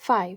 5।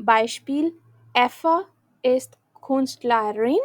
Beispiel Effa ist Künstlerin,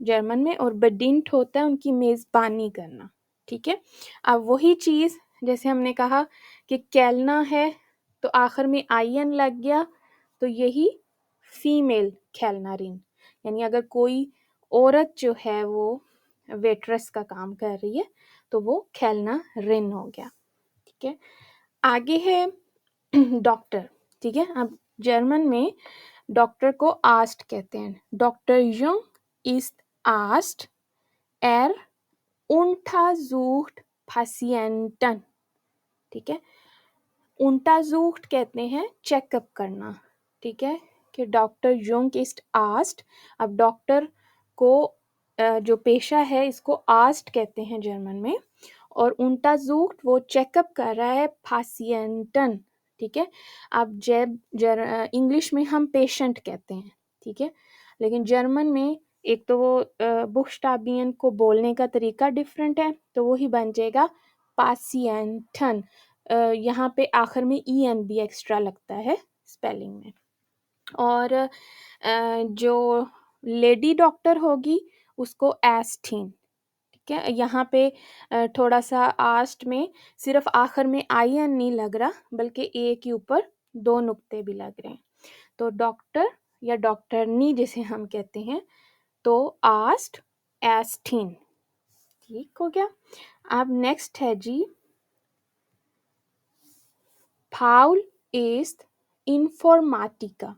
German میں، اور bedient ہوتا ہے ان کی میزبانی کرنا. ٹھیک ہے. اب وہی چیز جیسے ہم نے کہا کہ کھیلنا ہے تو آخر میں آئین لگ گیا، تو یہی فیمیل کھیلنا رین، یعنی اگر کوئی عورت جو ہے وہ ویٹرس کا کام کر رہی ہے تو وہ کھیلنا رن ہو گیا. ٹھیک ہے. آگے ہے ڈاکٹر. ٹھیک ہے. اب جرمن میں ڈاکٹر کو آسٹ کہتے ہیں. Doctor Jung ist آسٹ er untersucht Patienten. ٹھیک ہے. untersucht کہتے ہیں چیک اپ کرنا. ٹھیک ہے، کہ ڈاکٹر یونگ ist آسٹ. اب ڈاکٹر کو جو پیشہ ہے اس کو آسٹ کہتے ہیں جرمن میں، اور untersucht وہ چیک اپ کر رہا ہے Patienten. ٹھیک ہے. اب جب انگلش میں ہم پیشنٹ کہتے ہیں. ٹھیک ہے، لیکن جرمن میں ایک تو وہ بخشتابین کو بولنے کا طریقہ ڈفرینٹ ہے، تو وہی بن جائے گا Patienten. یہاں پہ آخر میں ای این بھی ایکسٹرا لگتا ہے اسپیلنگ میں. اور جو لیڈی ڈاکٹر ہوگی اس کو ایسٹین. ٹھیک ہے. یہاں پہ تھوڑا سا آسٹ میں صرف آخر میں آئی این نہیں لگ رہا، بلکہ اے کے اوپر 2 نقطے بھی لگ رہے ہیں. تو ڈاکٹر یا ڈاکٹرنی جسے ہم کہتے ہیں تو آسٹ ایسٹین. ٹھیک ہو گیا. اب نیکسٹ ہے جی پاؤل ist انفارمیٹیکا.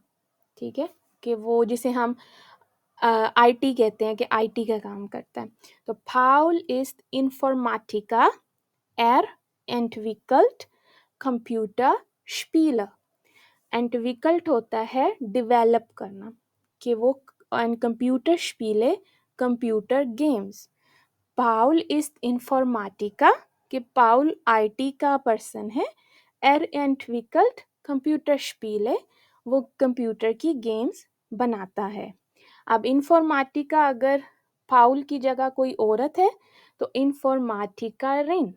ٹھیک ہے، کہ وہ جسے ہم آئی ٹی کہتے ہیں کہ آئی ٹی کا کام کرتا ہے. تو پاؤل ist انفارمیٹیکا entwickelt Computerspiele. entwickelt ہوتا ہے ڈیولپ کرنا، کہ وہ کمپیوٹر شپیلے کمپیوٹر گیمز. پاؤل ist انفارمیٹیکا کہ پاؤل آئی ٹی کا پرسن ہے. entwickelt کمپیوٹر شپیلے وہ کمپیوٹر کی گیمز بناتا ہے. اب انفارمیٹیکا اگر پاؤل کی جگہ کوئی عورت ہے تو انفارمیٹیکا رن،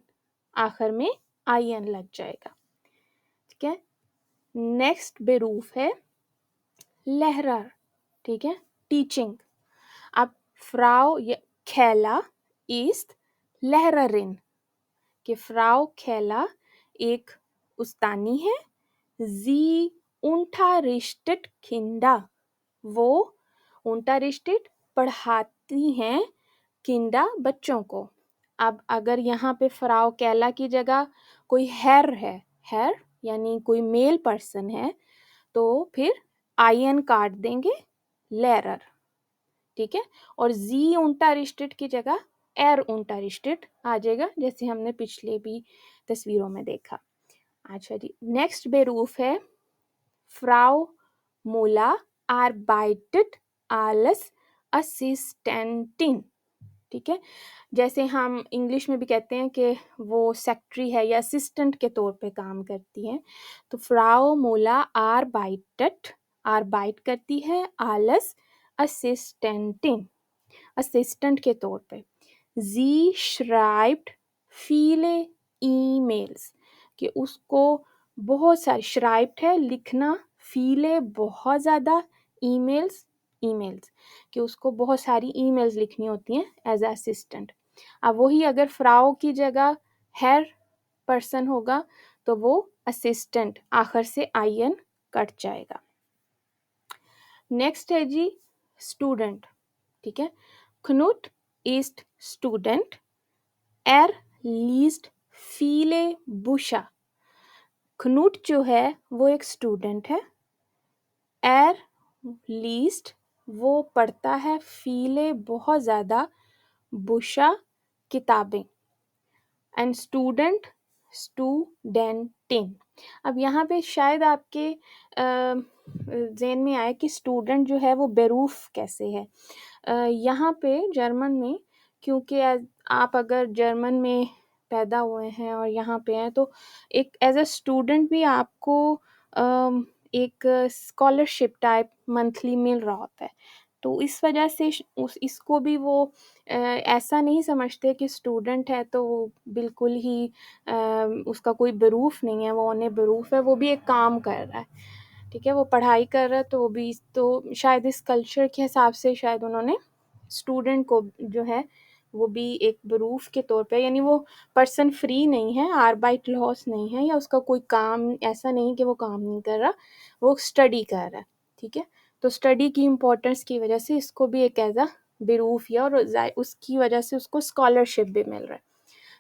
آخر میں آئی این لگ جائے گا. ٹھیک ہے. نیکسٹ بیروف ہے لہرر. ٹھیک ہے، ٹیچنگ. اب فراؤ کھیلا ist لہررن، کہ فراؤ کھیلا ایک استانی ہے. زی unterrichtet Kinder وہ unterrichtet پڑھاتی ہیں کنڈا بچوں کو. اب اگر یہاں پہ فراؤ کیلا کی جگہ کوئی ہیر ہے، ہیر یعنی کوئی میل پرسن ہے، تو پھر آئی این کاٹ دیں گے لیرر. ٹھیک ہے. اور زی unterrichtet کی جگہ ایر unterrichtet آ جائے گا، جیسے ہم نے پچھلے بھی تصویروں میں دیکھا. اچھا جی، نیکسٹ بیروف ہے فراؤ مولا arbeitet als Assistentin. ٹھیک ہے، جیسے ہم انگلش میں بھی کہتے ہیں کہ وہ سیکٹری ہے یا اسسٹنٹ کے طور پہ کام کرتی ہیں، تو فراؤ مولا آربائٹ کرتی ہے als Assistentin اسسٹنٹ کے طور پہ. زی schreibt viele E-Mails کہ اس کو بہت ساری شرائبٹ ہے لکھنا، فیلے بہت زیادہ، ای میلز کہ اس کو بہت ساری ای میلز لکھنی ہوتی ہیں ایز اے اسسٹنٹ. اب وہی اگر فراؤ کی جگہ ہیر پرسن ہوگا تو وہ اسسٹنٹ، آخر سے آئی این کٹ جائے گا. نیکسٹ ہے جی اسٹوڈنٹ. ٹھیک ہے. Knut ist Student. liest viele Bücher. Knut جو ہے وہ ایک اسٹوڈنٹ ہے. liest وہ پڑھتا ہے، viele بہت زیادہ، Bücher کتابیں، and student. اب یہاں پہ شاید آپ کے ذہن میں آئے کہ اسٹوڈنٹ جو ہے وہ بیروف کیسے ہے. یہاں پہ جرمن میں، کیونکہ آپ اگر جرمن میں پیدا ہوئے ہیں اور یہاں پہ ہیں تو ایک ایز اے اسٹوڈنٹ بھی آپ کو ایک اسکالرشپ ٹائپ منتھلی مل رہا ہوتا ہے. تو اس وجہ سے اس کو بھی وہ ایسا نہیں سمجھتے کہ اسٹوڈنٹ ہے تو وہ بالکل ہی اس کا کوئی بیروف نہیں ہے، وہ انہیں بیروف ہے، وہ بھی ایک کام کر رہا ہے. ٹھیک ہے، وہ پڑھائی کر رہا ہے، تو وہ بھی تو شاید اس کلچر کے حساب سے شاید انہوں نے اسٹوڈنٹ کو جو ہے وہ بھی ایک بروف کے طور پہ، یعنی وہ پرسن فری نہیں ہے، آربائٹ لاس نہیں ہے، یا اس کا کوئی کام ایسا نہیں کہ وہ کام نہیں کر رہا، وہ اسٹڈی کر رہا ہے، ٹھیک ہے. تو اسٹڈی کی امپورٹنس کی وجہ سے اس کو بھی ایک ایز اے بروف یا، اور اس کی وجہ سے اس کو اسکالرشپ بھی مل رہا ہے.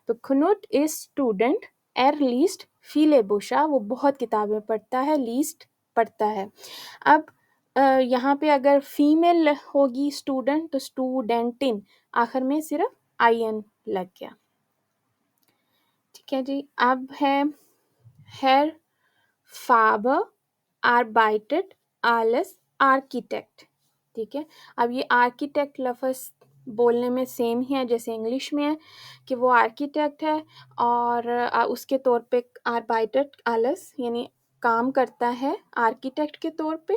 تو کنوٹ از اسٹوڈنٹ ار لیسٹ فیلے بوشا، وہ بہت کتابیں پڑھتا ہے، لیسٹ پڑھتا ہے. اب یہاں پہ اگر فیمیل ہوگی اسٹوڈنٹ تو اسٹوڈنٹن، آخر میں صرف آئی این لگ گیا. ٹھیک ہے جی. اب ہے ہیر فابر arbeitet als architect. ٹھیک ہے. اب یہ آرکیٹیکٹ لفظ بولنے میں سیم ہی ہے جیسے انگلش میں ہے کہ وہ آرکیٹیکٹ ہے، اور اس کے طور پہ arbeitet als یعنی کام کرتا ہے آرکیٹیکٹ کے طور پہ.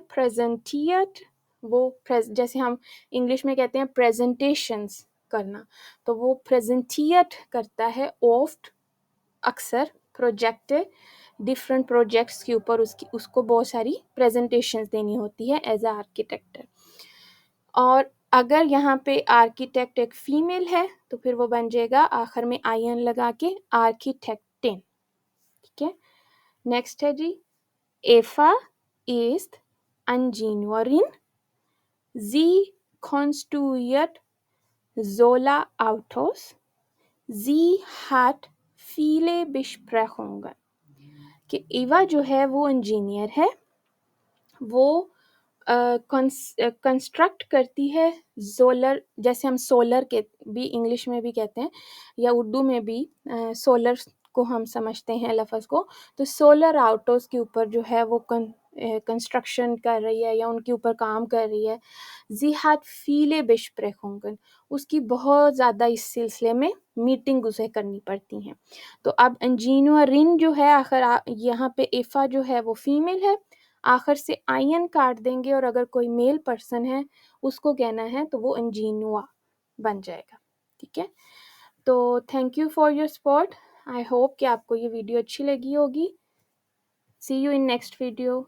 پریزنٹیٹ، وہ جیسے ہم انگلش میں کہتے ہیں پریزنٹیشنز کرنا، تو وہ پریزنٹیٹ کرتا ہے آفٹ، اکثر پروجیکٹ، ڈفرینٹ پروجیکٹس کے اوپر اس کو بہت ساری پریزنٹیشنز دینی ہوتی ہے ایز اے آرکیٹیکٹ. اور اگر یہاں پہ آرکیٹیکٹ ایک فیمیل ہے تو پھر وہ بن جائے گا آخر میں آئی این لگا کے آرکیٹیکٹن. ٹھیک ہے. نیکسٹ ہے جی ایفا ist Ingenieurin. Sie konstruiert Solarautos. Sie hat viele Besprechungen. کہ ایوا جو ہے وہ انجینئر ہے، وہ کنسٹرکٹ کرتی ہے سولر، جیسے ہم سولر کے بھی انگلش میں بھی کہتے ہیں یا اردو میں بھی سولر کو ہم سمجھتے ہیں لفظ کو، تو سولر آؤٹوز کے اوپر جو ہے وہ کنسٹرکشن کر رہی ہے یا ان کے اوپر کام کر رہی ہے. زی ہیٹ فیلے بشپریخونگن، اس کی بہت زیادہ اس سلسلے میں میٹنگ اسے کرنی پڑتی ہیں. تو اب انجینئرن جو ہے آخر یہاں پہ ایفا جو ہے وہ فیمیل ہے، آخر سے آئی این کاٹ دیں گے، اور اگر کوئی میل پرسن ہے اس کو کہنا ہے تو وہ انجینوا بن جائے گا. ٹھیک ہے. تو thank you for your support. I hope کہ آپ کو یہ ویڈیو اچھی لگی ہوگی. سی یو ان نیکسٹ ویڈیو.